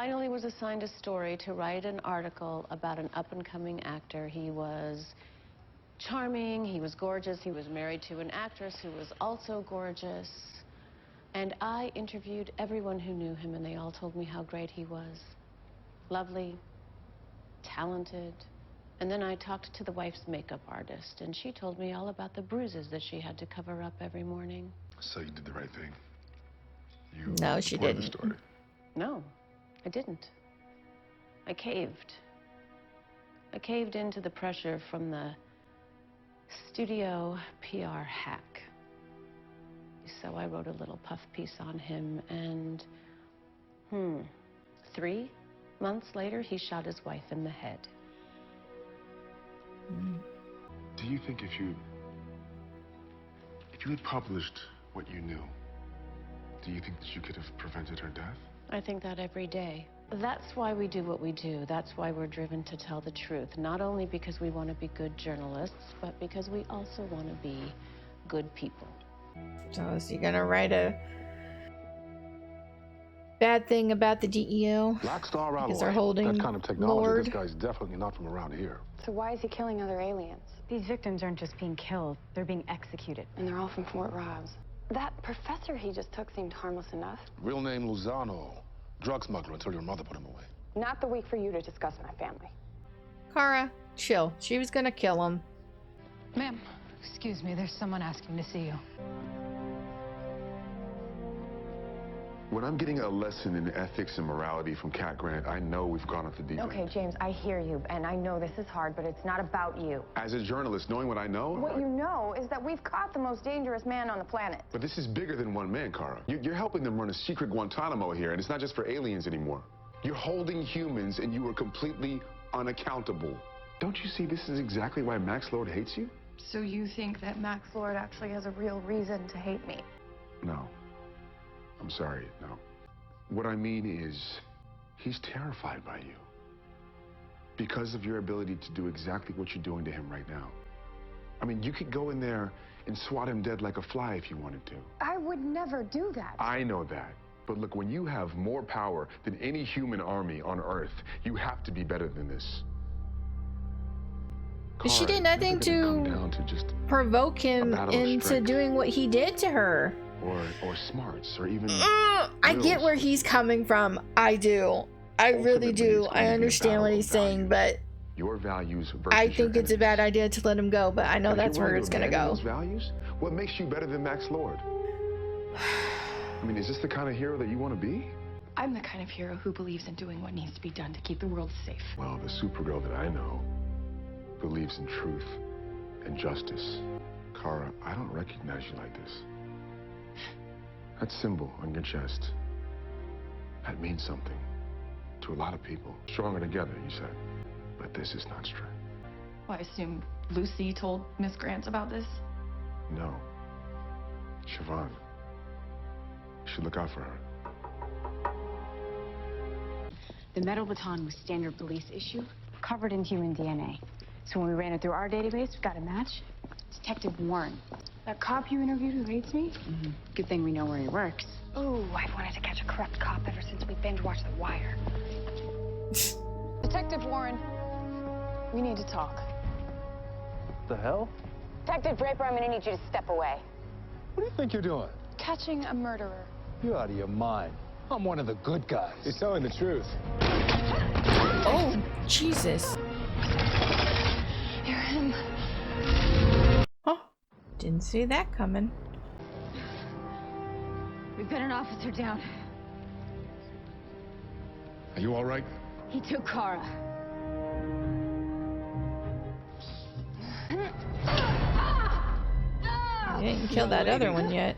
finally was assigned a story to write an article about an up-and-coming actor. He was charming, he was gorgeous, he was married to an actress who was also gorgeous. And I interviewed everyone who knew him, and they all told me how great he was. Lovely, talented. And then I talked to the wife's makeup artist, and she told me all about the bruises that she had to cover up every morning. So you did the right thing. No, she didn't. The story. No, I didn't. I caved. I caved into the pressure from the studio PR hack. So I wrote a little puff piece on him, and 3 months later, he shot his wife in the head. Do you think if you had published what you knew, do you think that you could have prevented her death? I think that every day. That's why we do what we do. That's why we're driven to tell the truth. Not only because we want to be good journalists, but because we also want to be good people. So is he gonna write a bad thing about the DEO? Black Star Because Alloy. they're holding That kind of technology, Lord. this guy's definitely not from around here. So why is he killing other aliens? These victims aren't just being killed, they're being executed. And they're all from Fort Robbs. That professor he just took seemed harmless enough. Real name Lozano. Drug smuggler until your mother put him away. Not the week for you to discuss my family. Kara, chill. She was gonna kill him. Ma'am, excuse me, there's someone asking to see you. When I'm getting a lesson in ethics and morality from Cat Grant, I know we've gone off the deep end. Okay, James, I hear you, and I know this is hard, but it's not about you. As a journalist, knowing what I know... What you know is that we've caught the most dangerous man on the planet. But this is bigger than one man, Kara. You're helping them run a secret Guantanamo here, and it's not just for aliens anymore. You're holding humans, and you are completely unaccountable. Don't you see this is exactly why Max Lord hates you? So you think that Max Lord actually has a real reason to hate me? No. I'm sorry, no. What I mean is, he's terrified by you. Because of your ability to do exactly what you're doing to him right now. I mean, you could go in there and swat him dead like a fly if you wanted to. I would never do that. I know that. But look, when you have more power than any human army on Earth, you have to be better than this. But she did nothing to provoke him into doing what he did to her. Or smarts, or even... I get where he's coming from. I do. I really do. I understand what he's saying, but your values I think it's a bad idea to let him go, but I know that's where it's gonna go. Those values? What makes you better than Max Lord? I mean, is this the kind of hero that you want to be? I'm the kind of hero who believes in doing what needs to be done to keep the world safe. Well, the Supergirl that I know believes in truth and justice. Kara, I don't recognize you like this. That symbol on your chest, that means something to a lot of people. Stronger together, you said. But this is not strength. Well, I assume Lucy told Miss Grant about this? No. Siobhan. You should look out for her. The metal baton was standard police issue, covered in human DNA. So when we ran it through our database, we got a match. Detective Warren. That cop you interviewed who hates me? Good thing we know where he works. Ooh, I've wanted to catch a corrupt cop ever since we binge-watched The Wire. Detective Warren, we need to talk. The hell? Detective Draper, I'm gonna need you to step away. What do you think you're doing? Catching a murderer. You're out of your mind. I'm one of the good guys. You're telling the truth. Oh, Jesus. You're him. Huh. Didn't see that coming. We've got an officer down. Are you all right? He took Kara. You didn't kill that other one yet.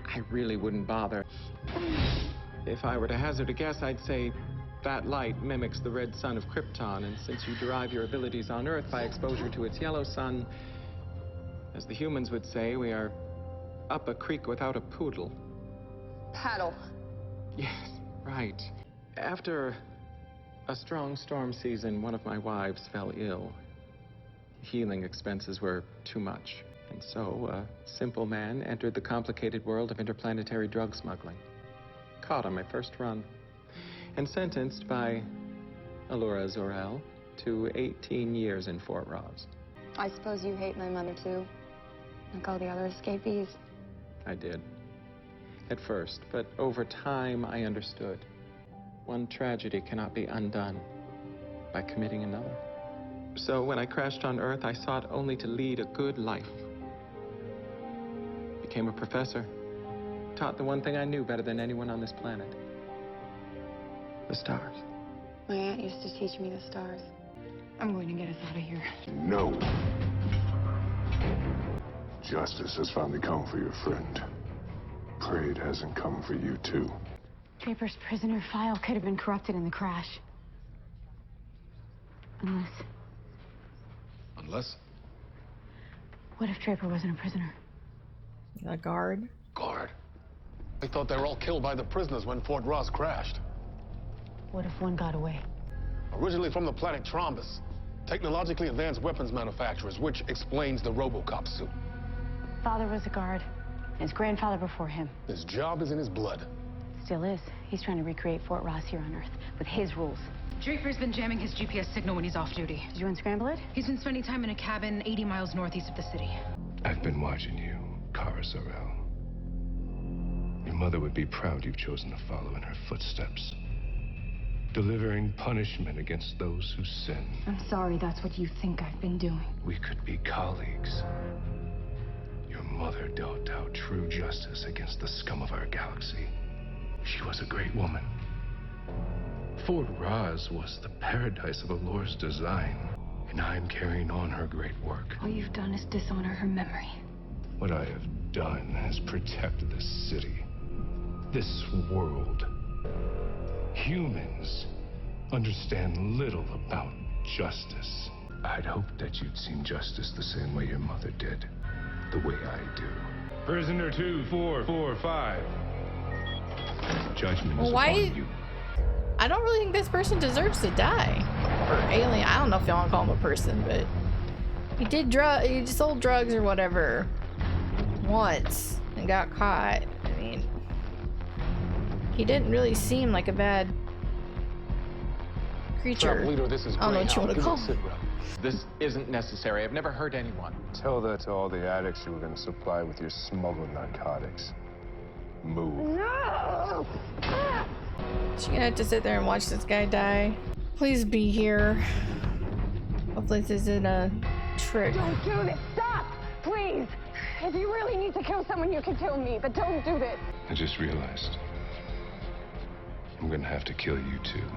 I really wouldn't bother. If I were to hazard a guess, I'd say that light mimics the red sun of Krypton, and since you derive your abilities on Earth by exposure to its yellow sun, as the humans would say, we are up a creek without a poodle. Paddle. Yes, right. After a strong storm season, one of my wives fell ill. Healing expenses were too much. And so, a simple man entered the complicated world of interplanetary drug smuggling. Caught on my first run. and sentenced by Alora Zorel to 18 years in Fort Ross. I suppose you hate my mother, too? Like all the other escapees? I did. At first, but over time I understood. One tragedy cannot be undone by committing another. So when I crashed on Earth, I sought only to lead a good life. Became a professor. Taught the one thing I knew better than anyone on this planet. The stars. My aunt used to teach me the stars. I'm going to get us out of here. No. Justice has finally come for your friend. Pray it hasn't come for you, too. Draper's prisoner file could have been corrupted in the crash. Unless? What if Draper wasn't a prisoner? A guard? Guard. I thought they were all killed by the prisoners when Fort Ross crashed. What if one got away? Originally from the planet Trombus. Technologically advanced weapons manufacturers, which explains the RoboCop suit. Father was a guard. His grandfather before him. His job is in his blood. Still is. He's trying to recreate Fort Ross here on Earth with his rules. Draper's been jamming his GPS signal when he's off duty. Did you unscramble it? He's been spending time in a cabin 80 miles northeast of the city. I've been watching you, Kara Zor-El. Your mother would be proud you've chosen to follow in her footsteps. Delivering punishment against those who sin. I'm sorry that's what you think I've been doing. We could be colleagues. Your mother dealt out true justice against the scum of our galaxy. She was a great woman. Fort Ross was the paradise of Alora's design, and I'm carrying on her great work. All you've done is dishonor her memory. What I have done is protect this city, this world. Humans understand little about justice. I'd hoped that you'd seen justice the same way your mother did, the way I do. Prisoner 2445. Judgment is upon you. I don't really think this person deserves to die. Or alien. I don't know if y'all want to call him a person, but he sold drugs or whatever once and got caught. I mean, he didn't really seem like a bad creature. Leader, this is I don't know what you want to call him. This isn't necessary. I've never hurt anyone. Tell that to all the addicts you were going to supply with your smuggled narcotics. Move. No! She's gonna have to sit there and watch this guy die. Please be here. Hopefully this isn't a trick. Don't do this! Stop! Please! If you really need to kill someone, you can kill me, but don't do this. I just realized I'm gonna have to kill you too.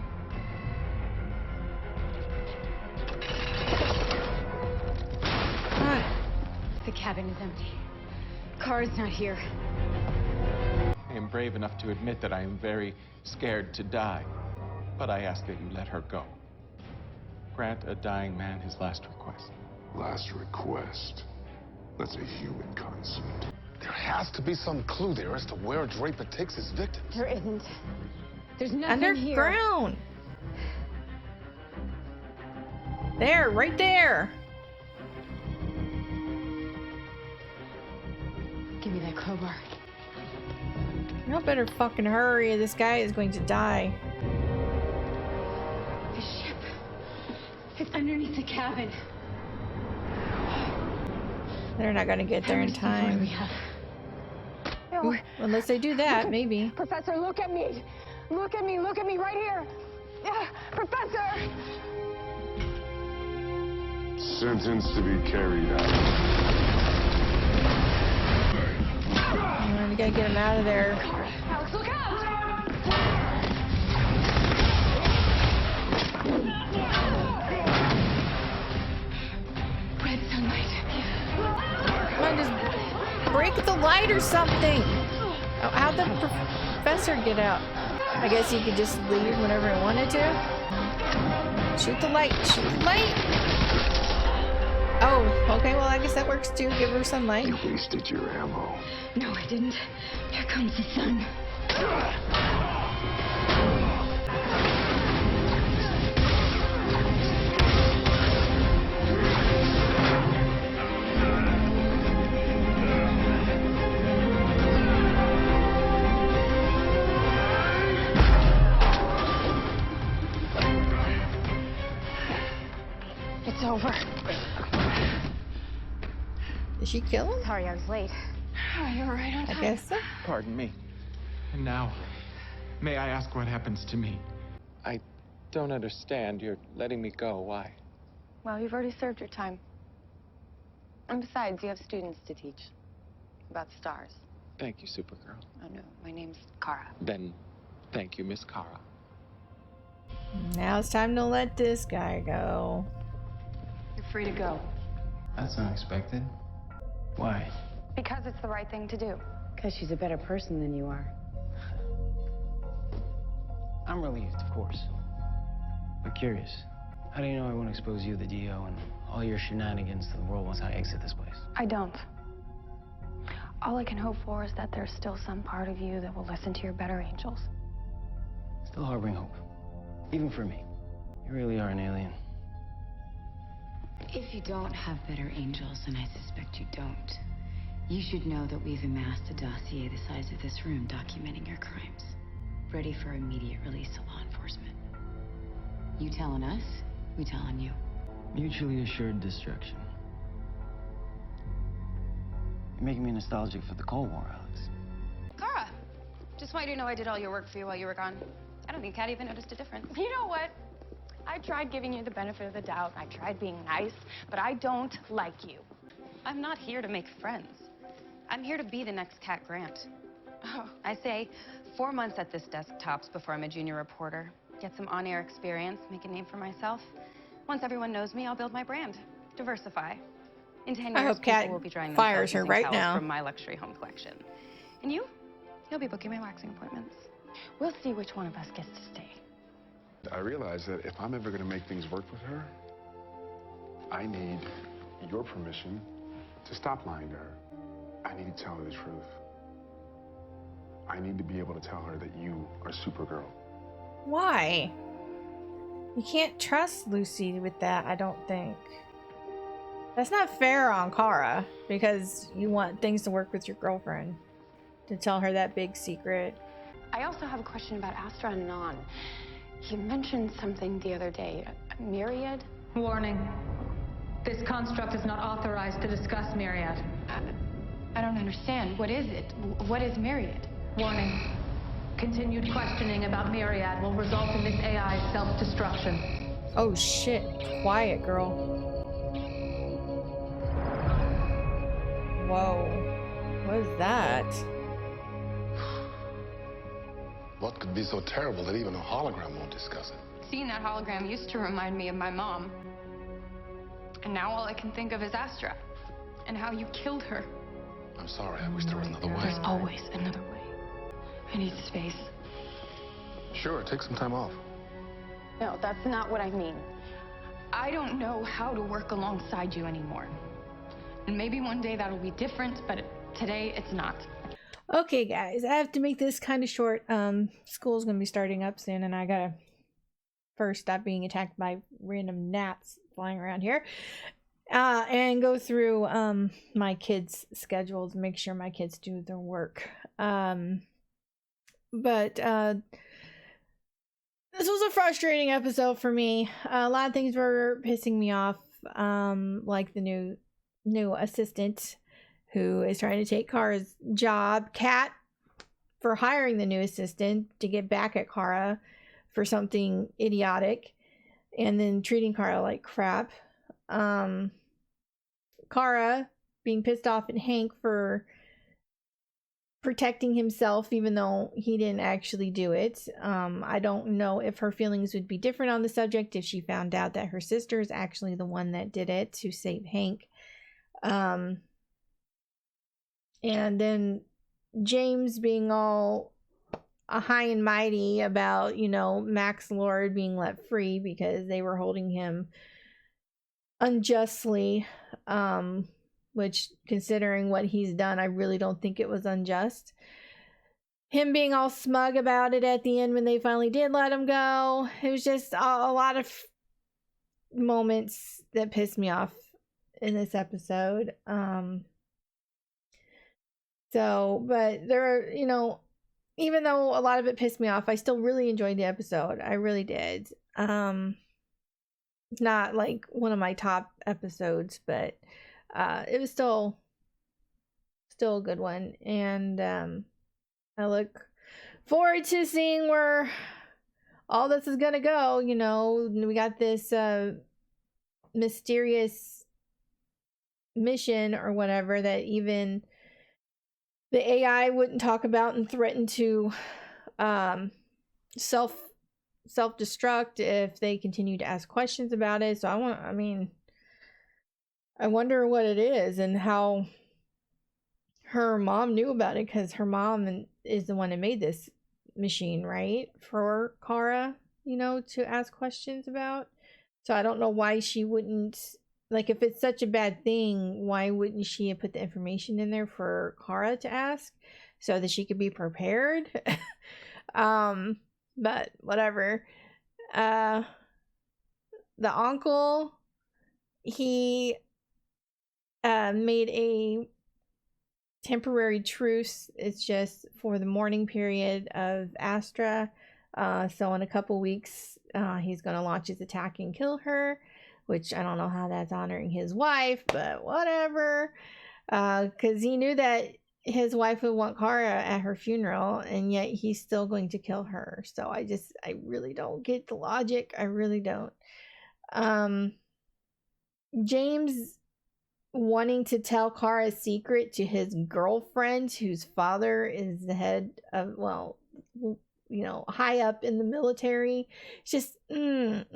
The cabin is empty. Kara's not here. I am brave enough to admit that I am very scared to die. But I ask that you let her go. Grant a dying man his last request. Last request? That's a human concept. There has to be some clue there as to where Draper takes his victims. There isn't. There's nothing here. Underground. There, right there. Give me that crowbar. Y'all better fucking hurry. This guy is going to die. The ship. It's underneath the cabin. They're not gonna get there in time. No. Ooh, unless they do that, maybe. Professor, look at me! Look at me! Look at me right here! Professor! Sentence to be carried out. We gotta get him out of there. Alex, look out! Red sunlight. Come on, just break the light or something. Oh, how'd the professor get out? I guess he could just leave whenever he wanted to. Shoot the light. Shoot the light. Oh, okay. Well, I guess that works too. Give her sunlight. You wasted your ammo. No, I didn't. Here comes the sun. over. Did she kill him? Sorry, I was late. Oh, you're right on I time. guess so. Pardon me. And now, may I ask what happens to me? I don't understand. You're letting me go. Why? Well, you've already served your time. And besides, you have students to teach about stars. Thank you, Supergirl. Oh, no, my name's Kara. Then, thank you, Miss Kara. Now it's time to let this guy go. You're free to go. That's unexpected. Why? Because it's the right thing to do. Because she's a better person than you are. I'm relieved, of course. But curious. How do you know I won't expose you, the DO, and all your shenanigans to the world once I exit this place? I don't. All I can hope for is that there's still some part of you that will listen to your better angels. Still harboring hope. Even for me. You really are an alien. If you don't have better angels, and I suspect you don't, you should know that we've amassed a dossier the size of this room documenting your crimes. Ready for immediate release to law enforcement. You telling us, we telling you. Mutually assured destruction. You're making me nostalgic for the Cold War, Alex. Kara, just want you to know I did all your work for you while you were gone. I don't think Kat even noticed a difference. You know what? I tried giving you the benefit of the doubt. I tried being nice, but I don't like you. I'm not here to make friends. I'm here to be the next Cat Grant. Oh. I say 4 months at this desk tops before I'm a junior reporter. Get some on-air experience, make a name for myself. Once everyone knows me, I'll build my brand. Diversify. In 10 years, I hope Kat people will be drying fires her themselves right using towels now. from my luxury home collection. And you'll be booking my waxing appointments. We'll see which one of us gets to stay. I realize that if I'm ever going to make things work with her, I need your permission to stop lying to her. I need to tell her the truth. I need to be able to tell her that you are Supergirl. Why? You can't trust Lucy with that, I don't think. That's not fair on Kara, because you want things to work with your girlfriend. To tell her that big secret. I also have a question about Astra and Non. You mentioned something the other day. A myriad? Warning. This construct is not authorized to discuss Myriad. I don't understand. What is it? What is myriad? Warning. Continued questioning about Myriad will result in this AI's self-destruction. Oh shit. Quiet, girl. Whoa. What is that? What could be so terrible that even a hologram won't discuss it? Seeing that hologram used to remind me of my mom. And now all I can think of is Astra. And how you killed her. I'm sorry, I wish there was another way. There's always another way. I need space. Sure, take some time off. No, that's not what I mean. I don't know how to work alongside you anymore. And maybe one day that'll be different, but today it's not. Okay, guys, I have to make this kind of short. School's gonna be starting up soon, and I gotta first stop being attacked by random gnats flying around here, and go through my kids' schedules, make sure my kids do their work. But this was a frustrating episode for me. A lot of things were pissing me off, like the new assistant who is trying to take Kara's job. Kat for hiring the new assistant to get back at Kara for something idiotic and then treating Kara like crap. Kara being pissed off at Hank for protecting himself even though he didn't actually do it. I don't know if her feelings would be different on the subject if she found out that her sister is actually the one that did it to save Hank. And then James being all high and mighty about, Max Lord being let free because they were holding him unjustly, which, considering what he's done, I really don't think it was unjust. Him being all smug about it at the end when they finally did let him go. It was just a lot of moments that pissed me off in this episode. But there are, even though a lot of it pissed me off, I still really enjoyed the episode. I really did. not like one of my top episodes, but it was still a good one. And I look forward to seeing where all this is gonna go. You know, we got this mysterious mission or whatever that even the AI wouldn't talk about and threatened to self-destruct if they continue to ask questions about it. So I wonder what it is and how her mom knew about it, because her mom is the one that made this machine, right, for Kara, you know, to ask questions about. So I don't know why she wouldn't, like, if it's such a bad thing, why wouldn't she have put the information in there for Kara to ask so that she could be prepared? But whatever. The uncle, he made a temporary truce. It's just for the mourning period of Astra. So in a couple weeks, he's going to launch his attack and kill her, which I don't know how that's honoring his wife, but whatever. Because he knew that his wife would want Kara at her funeral, and yet he's still going to kill her. So I really don't get the logic. I really don't. James wanting to tell Kara's secret to his girlfriend, whose father is the head of, well, you know, high up in the military. It's just, I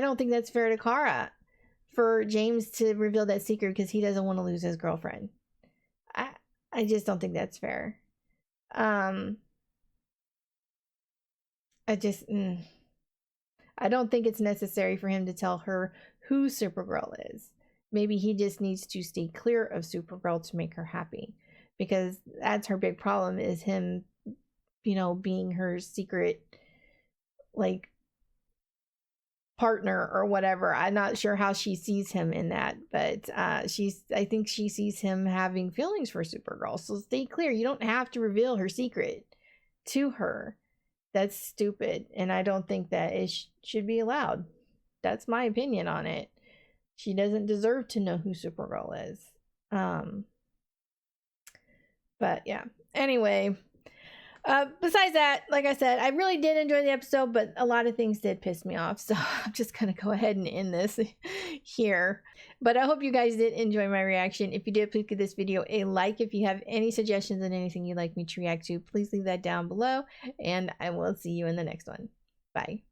don't think that's fair to Kara for James to reveal that secret because he doesn't want to lose his girlfriend. I just don't think that's fair. I don't think it's necessary for him to tell her who Supergirl is. Maybe he just needs to stay clear of Supergirl to make her happy, because that's her big problem, is him, you know, being her secret, like, partner or whatever. I'm not sure how she sees him in that, but I think she sees him having feelings for Supergirl. So stay clear. You don't have to reveal her secret to her. That's stupid, and I don't think that it should be allowed. That's my opinion on it. She doesn't deserve to know who Supergirl is. But yeah. Anyway, besides that, like I said, I really did enjoy the episode, but a lot of things did piss me off. So I'm just going to go ahead and end this here. But I hope you guys did enjoy my reaction. If you did, please give this video a like. If you have any suggestions on anything you'd like me to react to, please leave that down below. And I will see you in the next one. Bye.